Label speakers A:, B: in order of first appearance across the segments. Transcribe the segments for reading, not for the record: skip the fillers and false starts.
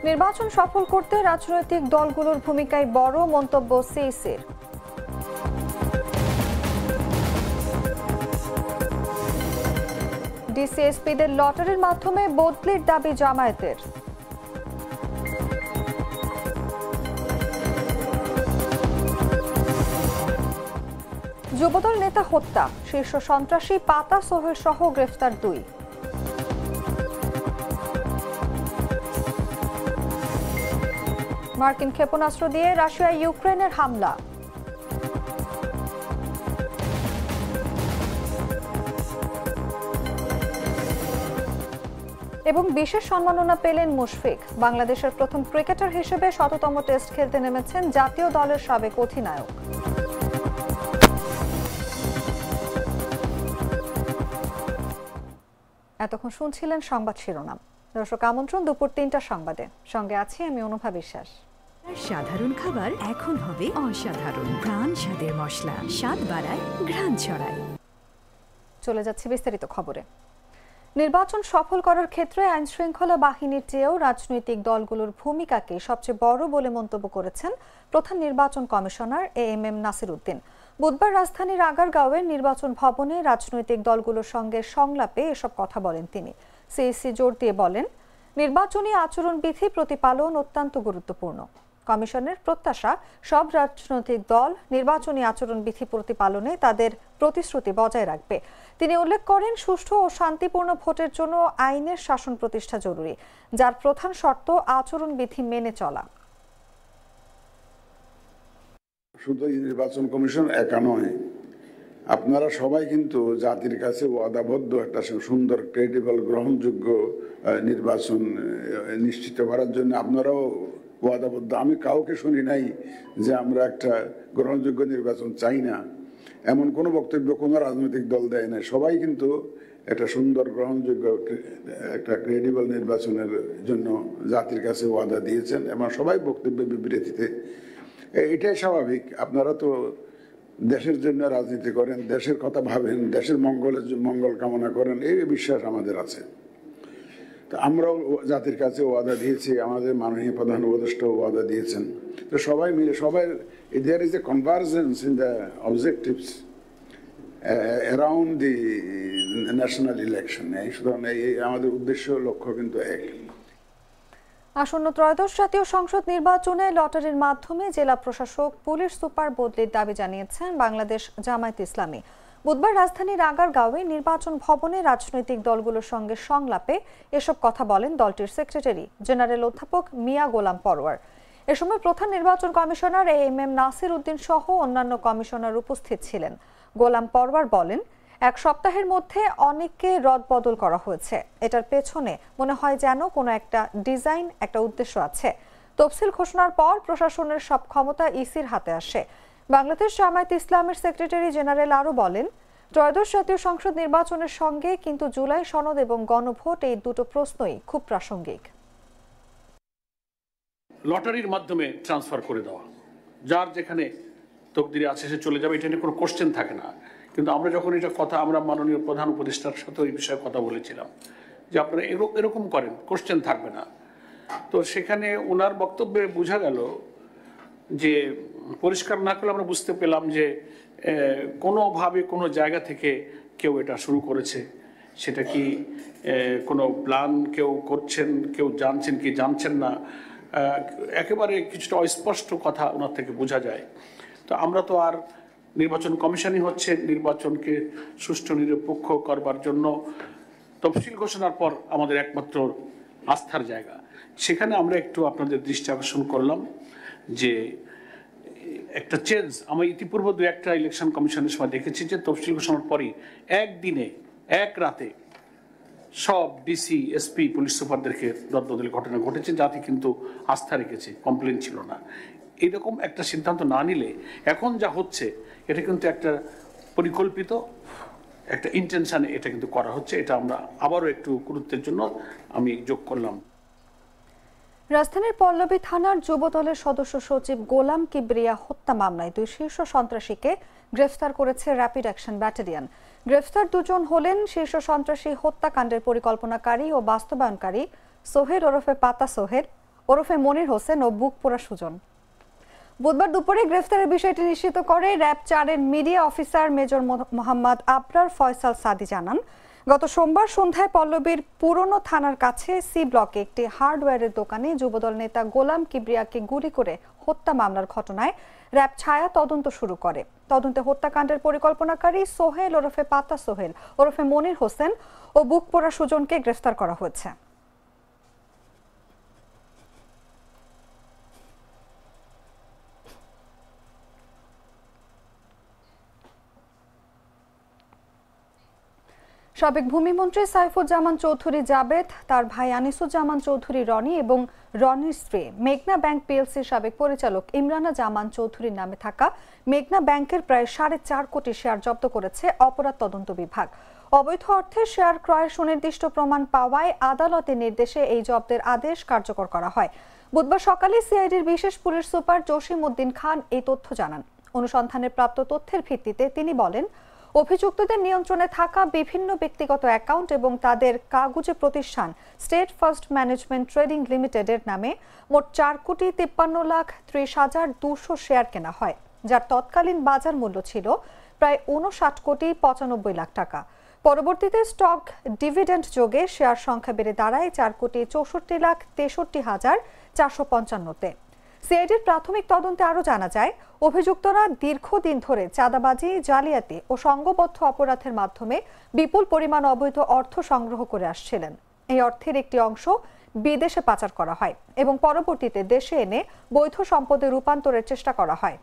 A: নির্বাচন সফল করতে রাজনৈতিক দলগুলোর ভূমিকায় বড় মন্তব্য সিইসির। ডিসিএসপিদের লটারির মাধ্যমে বদলির দাবি জামায়াতের। যুবদল নেতা হত্যা, শীর্ষ সন্ত্রাসী পাতা সোহেল সহ গ্রেফতার 2। মার্কিন ক্ষেপণাস্ত্র দিয়ে রাশিয়া ইউক্রেনের হামলা। এবং বিশেষ সম্মাননা পেলেন মুশফিক। বাংলাদেশের প্রথম ক্রিকেটার হিসেবে ১৭তম টেস্ট খেলতে নেমেছেন জাতীয় দলের সাবেক অধিনায়ক। এতক্ষণ শুনছিলেন সংবাদ শিরোনাম। দর্শক, আমন্ত্রণ দুপুর ৩টার সংবাদে। সঙ্গে আছি আমি অনুভা বিশ্বাস।
B: সাধারণ খাবার এখন হবে অসাধারণ। প্রাণ স্বাদের মশলা, স্বাদ বাড়ায়, ঘ্রাণ ছড়ায়।
A: চলে যাচ্ছে বিস্তারিত খবরে। নির্বাচন সফল করার ক্ষেত্রে আইন শৃঙ্খলা বাহিনীর চেয়েও রাজনৈতিক দলগুলোর ভূমিকাকে সবচেয়ে বড় বলে মন্তব্য করেছেন প্রধান নির্বাচন কমিশনার এএমএম নাসির উদ্দিন। বুধবার রাজধানীর আগারগাঁওয়ের নির্বাচন ভবনে রাজনৈতিক দলগুলোর সঙ্গে সংলাপে এসব কথা বলেন তিনি। সিইসি জোর দিয়ে বলেন, নির্বাচনী আচরণবিধি প্রতিপালন অত্যন্ত গুরুত্বপূর্ণ। কমিশনের প্রত্যাশা, সব রাজনৈতিক দল নির্বাচনী আচরণবিধি প্রতিপালনে তাদের প্রতিশ্রুতি বজায় রাখবে। তিনি উল্লেখ করেন, সুষ্ঠু ও শান্তিপূর্ণ ভোটের জন্য আইনের শাসন প্রতিষ্ঠা জরুরি, যার প্রধান শর্ত আচরণবিধি মেনে চলা।
C: শুধু নির্বাচন কমিশন একা নয়, আপনারা সবাই কিন্তু জাতির কাছে ওয়াদাবদ্ধ একটা সুন্দর, ক্রেডিবল, গ্রহণযোগ্য নির্বাচন নিশ্চিত করার জন্য আপনারাও ওয়াদাবদ্ধ। আমি কাউকে শুনি নাই যে আমরা একটা গ্রহণযোগ্য নির্বাচন চাই না, এমন কোনো বক্তব্য কোনো রাজনৈতিক দল দেয় না। সবাই কিন্তু একটা সুন্দর, গ্রহণযোগ্য, একটা ক্রেডিবল নির্বাচনের জন্য জাতির কাছে ওয়াদা দিয়েছেন এবং সবাই বক্তব্যের বিবৃতিতে। এটাই স্বাভাবিক। আপনারা তো দেশের জন্য রাজনীতি করেন, দেশের কথা ভাবেন, দেশের মঙ্গল কামনা করেন, এই বিশ্বাস আমাদের আছে। তো আমরাও জাতির কাছে ওয়াদা দিয়েছি, আমাদের মাননীয় প্রধান উপদেষ্টা ওয়াদা দিয়েছেন। তো সবাই মিলে, there is a convergence in the objectives around the national election. সুতরাং আমাদের উদ্দেশ্য, লক্ষ্য কিন্তু এক।
A: আসন্ন ত্রয়োদশ জাতীয় সংসদ নির্বাচনে লটারির মাধ্যমে জেলা প্রশাসক, পুলিশ সুপার বদলির দাবি জানিয়েছেন বাংলাদেশ জামায়াত ইসলামী। বুধবার রাজধানীর আগারগাঁওয়ে নির্বাচন ভবনে রাজনৈতিক দলগুলোর সঙ্গে সংলাপে এসব কথা বলেন দলটির সেক্রেটারি জেনারেল অধ্যাপক মিয়া গোলাম পরওয়ার। এ সময় প্রধান নির্বাচন কমিশনার এএমএম নাসির উদ্দিন সহ অন্যান্য কমিশনার উপস্থিত ছিলেন। গোলাম পরওয়ার বলেন, এক সপ্তাহের মধ্যে অনেককে রদবদল করা হয়েছে। এটার পেছনে মনে হয় যেন কোনো একটা ডিজাইন, একটা উদ্দেশ্য আছে। তফসিল ঘোষণার পর প্রশাসনের সব ক্ষমতা ইসির হাতে আসে। বাংলাদেশ জামায়াত ইসলামের সেক্রেটারি জেনারেল আরও বলেন, ত্রয়োদশ জাতীয় সংসদ নির্বাচনের সঙ্গে কিন্তু জুলাই সনদ এবং গণভোট, এই দুটো প্রশ্নই খুব প্রাসঙ্গিক।
D: লটারির মাধ্যমে ট্রান্সফার করে দেওয়া, যার যেখানে তকদিরে আছে সে চলে যাবে, এটা নিয়ে কোনো কোশ্চেন থাকে না। কিন্তু আমরা যখন এটা কথা, আমরা মাননীয় প্রধান উপদেষ্টার সাথে এই বিষয়ে কথা বলেছিলাম যে আপনারা এরকম করেন, কোশ্চেন থাকবে না। তো সেখানে ওনার বক্তব্যে বোঝা গেল যে, পরিষ্কার না করলে আমরা বুঝতে পেলাম যে কোনোভাবে কোনো জায়গা থেকে কেউ এটা শুরু করেছে। সেটা কি কোনো প্ল্যান কেউ করছেন, কেউ জানছেন কি জানছেন না, একেবারে কিছুটা অস্পষ্ট কথা ওনার থেকে বোঝা যায়। তো আমরা তো আর নির্বাচন কমিশনই হচ্ছে নির্বাচনকে সুষ্ঠু নিরপেক্ষ করবার জন্য তফসিল ঘোষণার পর আমাদের একমাত্র আস্থার জায়গা। সেখানে আমরা একটু আপনাদের দৃষ্টি আকর্ষণ করলাম যে একটা চেঞ্জ। আমি ইতিপূর্বে 2-1টা ইলেকশন কমিশনের সময় দেখেছি যে তফসিল ঘোষণার পরই একদিনে, এক রাতে সব ডিসি, এসপি, পুলিশ সুপারদেরকে রদবদলের ঘটনা ঘটেছে, যাতে কিন্তু আস্থা রেখেছে, কমপ্লেন ছিল না। এইরকম একটা সিদ্ধান্ত না নিলে এখন যা হচ্ছে, এটা কিন্তু একটা পরিকল্পিত একটা ইন্টেনশনে এটা কিন্তু করা হচ্ছে। এটা আমরা আবারও একটু গুরুত্বের জন্য আমি যোগ করলাম।
A: রাজধানীর পল্লবী থানার যুবদলের সদস্য সচিব গোলাম কিবরিয়া হত্যা মামলায় 2 শীর্ষ সন্ত্রাসীকে গ্রেফতার করেছে র্যাপিড অ্যাকশন ব্যাটালিয়ন। গ্রেফতার 2 জন হলেন শীর্ষ সন্ত্রাসী হত্যাকাণ্ডের পরিকল্পনাকারী ও বাস্তবায়নকারী সোহের ওরফে পাতা সোহের ওরফে মনির হোসেন ও বুক পোড়া সুজন। বুধবার দুপুরে গ্রেফতারের বিষয়টি নিশ্চিত করে র‍্যাব 4-এর media officer major Mohammad Abrar Faisal Sadi জানান, গত সোমবার সন্ধ্যায় পল্লবীর পুরনো থানার কাছে সি ব্লকে একটি হার্ডওয়্যারের দোকানে যুবদল নেতা গোলাম কিবরিয়াকে গুলি করে হত্যা মামলার ঘটনায় র‍্যাব ছায়া তদন্ত শুরু করে। তদন্তে হত্যাকাণ্ডের পরিকল্পনাকারী সোহেল ওরফে পাতা সোহেল ওরফে মনির হোসেন ও বুক পোড়া সুজনকে গ্রেফতার করা হয়েছে। সাবেক ভূমিমন্ত্রী সাইফুজ্জামান চৌধুরী জাবেদ, তার ভাই আনিসুজ্জামান চৌধুরী রনি এবং রনির স্ত্রী মেঘনা ব্যাংক পিএলসির সাবেক পরিচালক ইমরানা জামান চৌধুরীর নামে থাকা মেঘনা ব্যাংকের প্রায় 4.5 কোটি শেয়ার জব্দ করেছে অপরাধ তদন্ত বিভাগ। অবৈধ অর্থে শেয়ার ক্রয়ের সুনির্দিষ্ট প্রমাণ পাওয়ায় আদালতের নির্দেশে এই জব্দের আদেশ কার্যকর করা হয়। বুধবার সকালে সিআইডির বিশেষ পুলিশ সুপার জসিম উদ্দিন খান এই তথ্য জানান। অনুসন্ধানের প্রাপ্ত তথ্যের ভিত্তিতে তিনি বলেন, অভিযুক্তদের নিয়ন্ত্রণে থাকা বিভিন্ন ব্যক্তিগত অ্যাকাউন্ট এবং তাদের কাগুজে প্রতিষ্ঠান স্টেট ফার্স্ট ম্যানেজমেন্ট ট্রেডিং লিমিটেডের নামে মোট 4,53,30,200 শেয়ার কেনা হয়, যার তৎকালীন বাজার মূল্য ছিল প্রায় 59,95,00,000 টাকা। পরবর্তীতে স্টক ডিভিডেন্ড যোগে শেয়ার সংখ্যা বেড়ে দাঁড়ায় 4,64,63,455-তে। সিআইডির প্রাথমিক তদন্তে আরও জানা যায়, অভিযুক্তরা দীর্ঘদিন ধরে চাঁদাবাজি, জালিয়াতি ও সংঘবদ্ধ অপরাধের মাধ্যমে বিপুল পরিমাণ অবৈধ অর্থ সংগ্রহ করে আসছিলেন। এই অর্থের একটি অংশ বিদেশে পাচার করা হয় এবং পরবর্তীতে দেশে এনে বৈধ সম্পদে রূপান্তরের চেষ্টা করা হয়।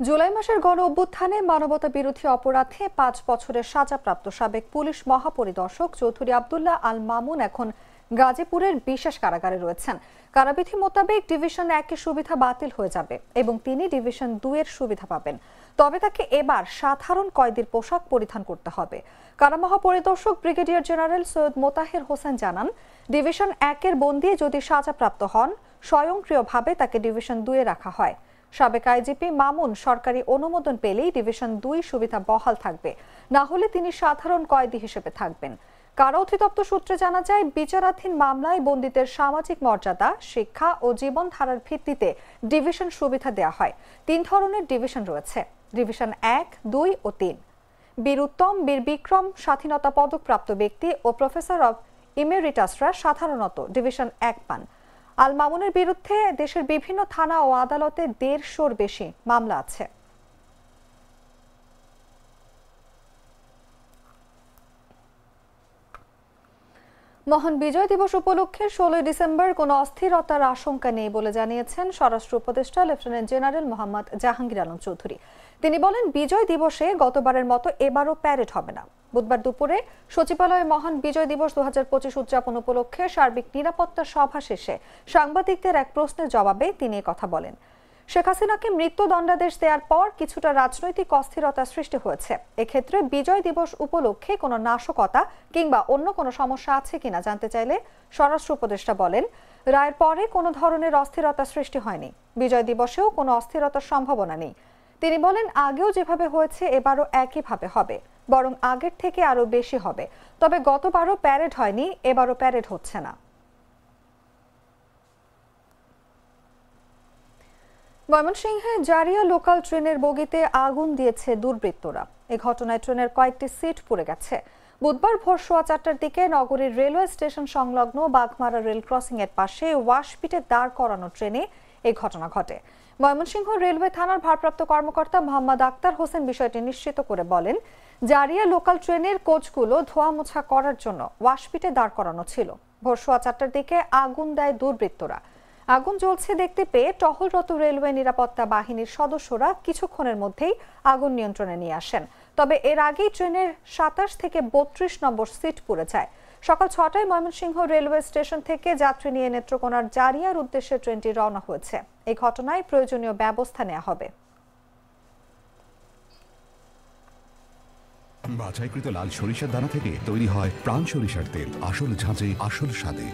A: জুলাই মাসের গণ অভ্যুত্থানে মানবতা বিরোধী অপরাধে 5 বছরের সাজাপ্রাপ্ত সাবেক পুলিশ মহাপরিদর্শক চৌধুরী আব্দুল্লাহ আল মামুন এখন গাজীপুরের বিশেষ কারাগারে রয়েছেন। কারাবিধি মোতাবেক ডিভিশন 1-এর সুবিধা বাতিল হয়ে যাবে এবং তিনি ডিভিশন 2-এর সুবিধা পাবেন। তবে তাকে এবার সাধারণ কয়েদির পোশাক পরিধান করতে হবে। কারা মহাপরিদর্শক ব্রিগেডিয়ার জেনারেল সৈয়দ মোতাহের হোসেন জানান, ডিভিশন 1-এর বন্দী যদি সাজাপ্রাপ্ত হন, স্বয়ংক্রিয়ভাবে তাকে ডিভিশন 2-এ রাখা হয়। সাবেক আইজিপি মামুন সরকারি অনুমোদন পেলেই ডিভিশন 2 সুবিধা বহাল থাকবে, না হলে তিনি সাধারণ কয়েদি হিসেবে থাকবেন। কারা অধিদপ্তর সূত্রে জানা যায়, বিচারাধীন মামলায় বন্দীদের সামাজিক মর্যাদা, শিক্ষা ও জীবনধারার ভিত্তিতে ডিভিশন সুবিধা দেওয়া হয়। 3 ধরনের ডিভিশন রয়েছে, ডিভিশন 1, 2 ও 3। বীর উত্তম, বীর বিক্রম, স্বাধীনতা পদকপ্রাপ্ত ব্যক্তি ও প্রফেসর অব ইমেরিটাসরা সাধারণত ডিভিশন 1 পান। আল মামুনের বিরুদ্ধে দেশের বিভিন্ন থানা ও আদালতে 150-র বেশি মামলা আছে। মহান বিজয় দিবস উপলক্ষে 16 ডিসেম্বর কোনো অস্থিরতার আশঙ্কা নেই বলে জানিয়েছেন স্বরাষ্ট্র উপদেষ্টা লেফটেন্যান্ট জেনারেল মোহাম্মদ জাহাঙ্গীর আলম চৌধুরী। তিনি বলেন, বিজয় দিবসে গতবারের মতো এবারও প্যারেড হবে না। বুধবার দুপুরে সচিবালয়ে মহান বিজয় দিবস 2025 উদযাপন উপলক্ষে সার্বিক নিরাপত্তা সভা শেষে সাংবাদিকদের এক প্রশ্নের জবাবে তিনি কথা বলেন। শেখ হাসিনাকে মৃত্যুদণ্ডাদেশ দেওয়ার পর কিছুটা রাজনৈতিক অস্থিরতা সৃষ্টি হয়েছে। এক্ষেত্রে বিজয় দিবস উপলক্ষে কোনো নাশকতা কিংবা অন্য কোনো সমস্যা আছে কিনা জানতে চাইলে স্বরাষ্ট্র উপদেষ্টা বলেন, রায়ের পরে কোনো ধরনের অস্থিরতা সৃষ্টি হয়নি। বিজয় দিবসেও কোনো অস্থিরতার সম্ভাবনা নেই। তিনি বলেন, আগেও যেভাবে হয়েছে এবারও একইভাবে হবে, বরং আগের থেকে আরো বেশি হবে। তবে গতবারও প্যারেড হয়নি, এবারও প্যারেড হচ্ছে না। ময়মনসিংহে জারিয়া লোকাল ট্রেনের বগিতে আগুন দিয়েছে দুর্বৃত্তরা। এই ঘটনায় ট্রেনের কয়েকটি সিট পুড়ে গেছে। বুধবার ভোর 4:15টার দিকে নগরীর রেলওয়ে স্টেশন সংলগ্ন বাঘমারা রেল ক্রসিং এর পাশে ওয়াশপিটে দাঁড় করানো ট্রেনে এই ঘটনা ঘটে। ময়মনসিংহ রেলওয়ে থানার ভারপ্রাপ্ত কর্মকর্তা মোহাম্মদ আক্তার হোসেন বিষয়টি নিশ্চিত করে বলেন, জারিয়া লোকাল ট্রেনের কোচগুলো ধোয়া মোছা করার জন্য ওয়াশপিটে দাঁড় করানো ছিল। ভোর 4:15টার দিকে আগুন দেয় দুর্বৃত্তরা। আগুন জ্বলছে দেখতে পেয়ে টহলরত রেলওয়ে নিরাপত্তা বাহিনীর সদস্যরা কিছুক্ষণের মধ্যেই আগুন নিয়ন্ত্রণে নিয়ে আসেন। তবে এর আগেই ট্রেনের 27 থেকে 32 নম্বর সিট পুড়ে যায়। সকাল 6টায় ময়মনসিংহ রেলওয়ে স্টেশন থেকে যাত্রী নিয়ে নেত্রকোনার জারিয়ার উদ্দেশ্যে ট্রেনটি রওনা হয়েছে। এই ঘটনায় প্রয়োজনীয় ব্যবস্থা নেওয়া হবে।
E: বাছাইকৃত লাল সরিষার দানা থেকে তৈরি হয় প্রাণ সরিষার তেল, আসল ঝাঁঝে আসল স্বাদে।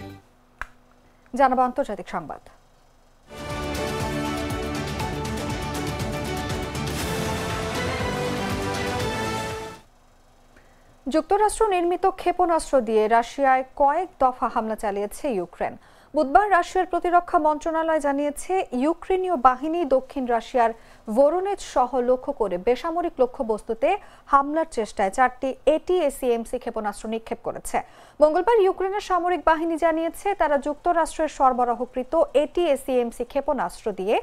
A: জানাবো আন্তর্জাতিক সংবাদ। যুক্তরাষ্ট্র নির্মিত ক্ষেপণাস্ত্র দিয়ে রাশিয়ায় কয়েক দফা হামলা চালিয়েছে ইউক্রেন। বুধবার রাশিয়ার প্রতিরক্ষা মন্ত্রণালয় জানিয়েছে, ইউক্রেনীয় বাহিনী দক্ষিণ রাশিয়ার ভোরোনেজ সহ লক্ষ্য করে বেসামরিক লক্ষ্যবস্তুতে হামলার চেষ্টায় 4টি ATACMS ক্ষেপণাস্ত্র নিক্ষেপ করেছে। মঙ্গলবার ইউক্রেনের সামরিক বাহিনী জানিয়েছে, তারা যুক্তরাষ্ট্রের সরবরাহকৃত ATACMS ক্ষেপণাস্ত্র দিয়ে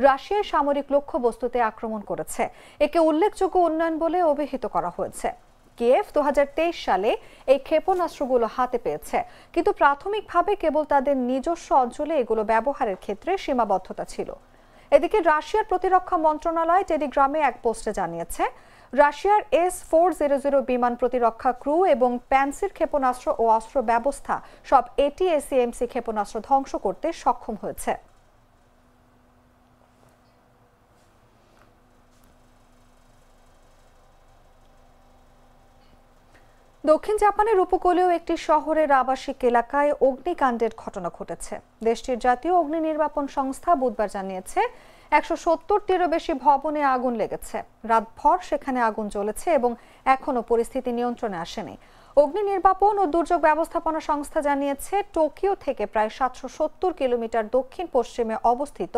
A: রাশিয়ার সামরিক লক্ষ্যবস্তুতে আক্রমণ করেছে। একে উল্লেখযোগ্য উন্নয়ন বলে অভিহিত করা হয়েছে। কিয়েভ 2023 সালে এই ক্ষেপণাস্ত্রগুলো হাতে পেয়েছে, কিন্তু প্রাথমিকভাবে কেবল তাদের নিজস্ব অঞ্চলে এগুলো ব্যবহারের ক্ষেত্রে সীমাবদ্ধতা ছিল। এদিকে রাশিয়ার প্রতিরক্ষা মন্ত্রণালয় টেলিগ্রামে এক পোস্টে জানিয়েছে, রাশিয়ার S-400 বিমান প্রতিরক্ষা ক্রু এবং প্যান্সির ক্ষেপণাস্ত্র ও অস্ত্র ব্যবস্থা সব ATACMS ক্ষেপণাস্ত্র ধ্বংস করতে সক্ষম হয়েছে। দক্ষিণ জাপানের উপকূলীয় একটি শহরের আবাসিক এলাকায় অগ্নিকাণ্ডের ঘটনা ঘটেছে। দেশটির জাতীয় অগ্নি নির্বাপন সংস্থা বুধবার জানিয়েছে, 170টিরও বেশি ভবনে আগুন লেগেছে। রাতভর সেখানে আগুন জ্বলেছে এবং এখনো পরিস্থিতি নিয়ন্ত্রণে আসেনি। অগ্নি নির্বাপন ও দুর্যোগ ব্যবস্থাপনা সংস্থা জানিয়েছে, টোকিও থেকে প্রায় 770 কিলোমিটার দক্ষিণ পশ্চিমে অবস্থিত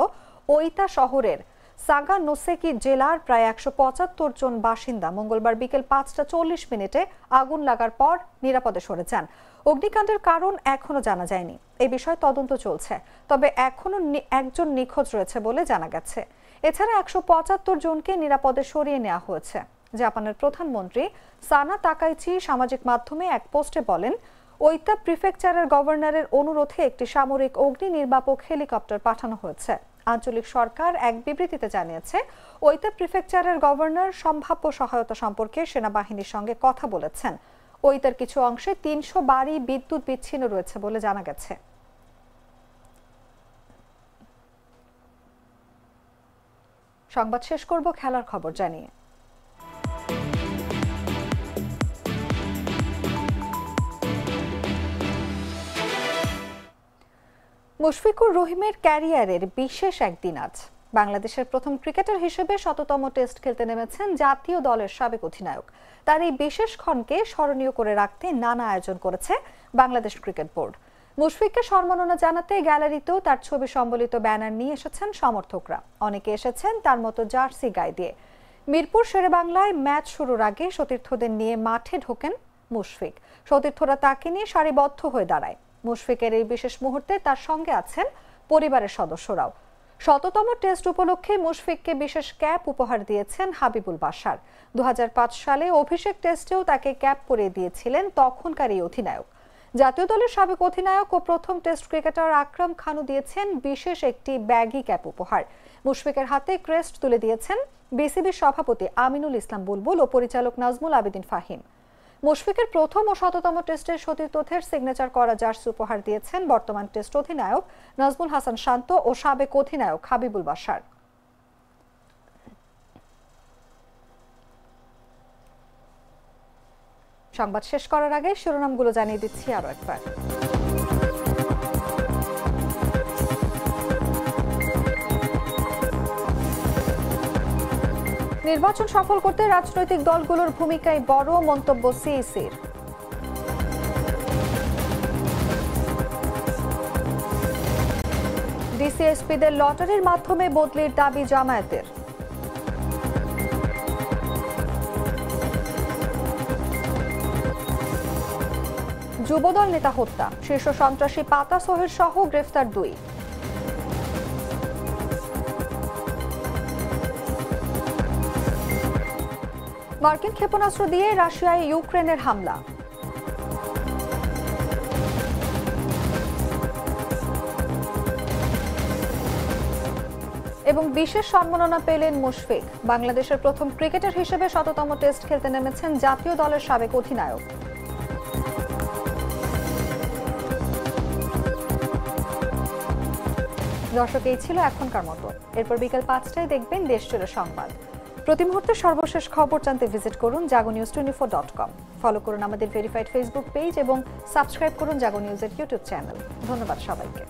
A: ওইতা শহরের সাগানোসেকি জেলার প্রায় 175 জন বাসিন্দা মঙ্গলবার বিকেল 5:40 আগুন লাগার পর নিরাপদে সরে যান। অগ্নিকাণ্ডের কারণ এখনো জানা যায়নি। এই বিষয়ে তদন্ত চলছে, তবে এখনো একজন নিখোঁজ রয়েছে বলে জানা গেছে। এছাড়া 175 জনকে নিরাপদে সরিয়ে নেওয়া হয়েছে। জাপানের প্রধানমন্ত্রী সানা তাকাইচি সামাজিক মাধ্যমে এক পোস্টে বলেন, ওইতা প্রিফেকচারের গভর্নরের অনুরোধে একটি সামরিক অগ্নি নির্বাপক হেলিকপ্টার পাঠানো হয়েছে। আঞ্চলিক সরকার এক বিবৃতিতে জানিয়েছে, ওইতা প্রিফেকচারের গভর্নর সম্ভাব্য সহায়তা সম্পর্কে সেনাবাহিনীর সঙ্গে কথা বলেছেন। ওইতার কিছু অংশে 300 বাড়ি বিদ্যুৎ বিচ্ছিন্ন রয়েছে বলে জানা গেছে। সংবাদ শেষ করব খেলার খবর জানিয়ে। মুশফিকুর রহিমের ক্যারিয়ারের বিশেষ একদিন আজ। বাংলাদেশের প্রথম ক্রিকেটার হিসেবে 100তম টেস্ট খেলতে নেমেছেন জাতীয় দলের সাবেক অধিনায়ক। তার এই বিশেষ ক্ষণকে স্মরণীয় করে রাখতে নানা আয়োজন করেছে বাংলাদেশ ক্রিকেট বোর্ড। মুশফিককে সম্মাননা জানাতে গ্যালারিতেও তার ছবি সম্বলিত ব্যানার নিয়ে এসেছেন সমর্থকরা। অনেকে এসেছেন তার মতো জার্সি গায়ে দিয়ে। মিরপুর শেরেবাংলায় ম্যাচ শুরুর আগে সতীর্থদের নিয়ে মাঠে ঢোকেন মুশফিক। সতীর্থরা তাকে নিয়ে সারিবদ্ধ হয়ে দাঁড়ায়। মুশফিকের এই বিশেষ মুহূর্তে তার সঙ্গে আছেন পরিবারের সদস্যরাও। 100তম টেস্ট উপলক্ষে মুশফিককে বিশেষ ক্যাপ উপহার দিয়েছেন হাবিবুল বাশার। 2005 সালে অভিষেক টেস্টেও তাকে ক্যাপ পরিয়ে দিয়েছিলেন তখনকার এই অধিনায়ক। জাতীয় দলের সাবেক অধিনায়ক ও প্রথম টেস্ট ক্রিকেটার আকরাম খানও দিয়েছেন বিশেষ একটি ব্যাগি ক্যাপ উপহার। মুশফিকের হাতে ক্রেস্ট তুলে দিয়েছেন বিসিবির সভাপতি আমিনুল ইসলাম বুলবুল ও পরিচালক নাজমুল আবেদিন ফাহিম। মুশফিকের প্রথম ও 100তম টেস্টের সতীর্থদের সিগনেচার করা জার্সি উপহার দিয়েছেন বর্তমান টেস্ট অধিনায়ক নাজমুল হাসান শান্ত ও সাবেক অধিনায়ক হাবিবুল বাশার। সংবাদ শেষ করার আগে শিরোনামগুলো জানিয়ে দিচ্ছি আরো একবার। নির্বাচন সফল করতে রাজনৈতিক দলগুলোর ভূমিকায় বড়, মন্তব্য সিইসির। ডিসিএসপিদের লটারির মাধ্যমে বদলির দাবি জামায়াতের। যুবদল নেতা হত্যা, শীর্ষ সন্ত্রাসী পাতা সোহেল সহ গ্রেফতার 2। মার্কিন ক্ষেপণাস্ত্র দিয়ে রাশিয়ায় ইউক্রেনের হামলা। এবং বিশেষ সম্মাননা পেলেন মুশফিক। বাংলাদেশের প্রথম ক্রিকেটার হিসেবে 100তম টেস্ট খেলতে নেমেছেন জাতীয় দলের সাবেক অধিনায়ক। দর্শক, এই ছিল এখনকার মতো। এরপর বিকেল 5টায় দেখবেন দেশজুড়ে সংবাদ। প্রতি মুহূর্তে সর্বশেষ খবর জানতে ভিজিট করুন jagonews24.com। ফলো করুন আমাদের ভেরিফাইড ফেসবুক পেজ এবং সাবস্ক্রাইব করুন জাগো নিউজের ইউটিউব চ্যানেল। ধন্যবাদ সবাইকে।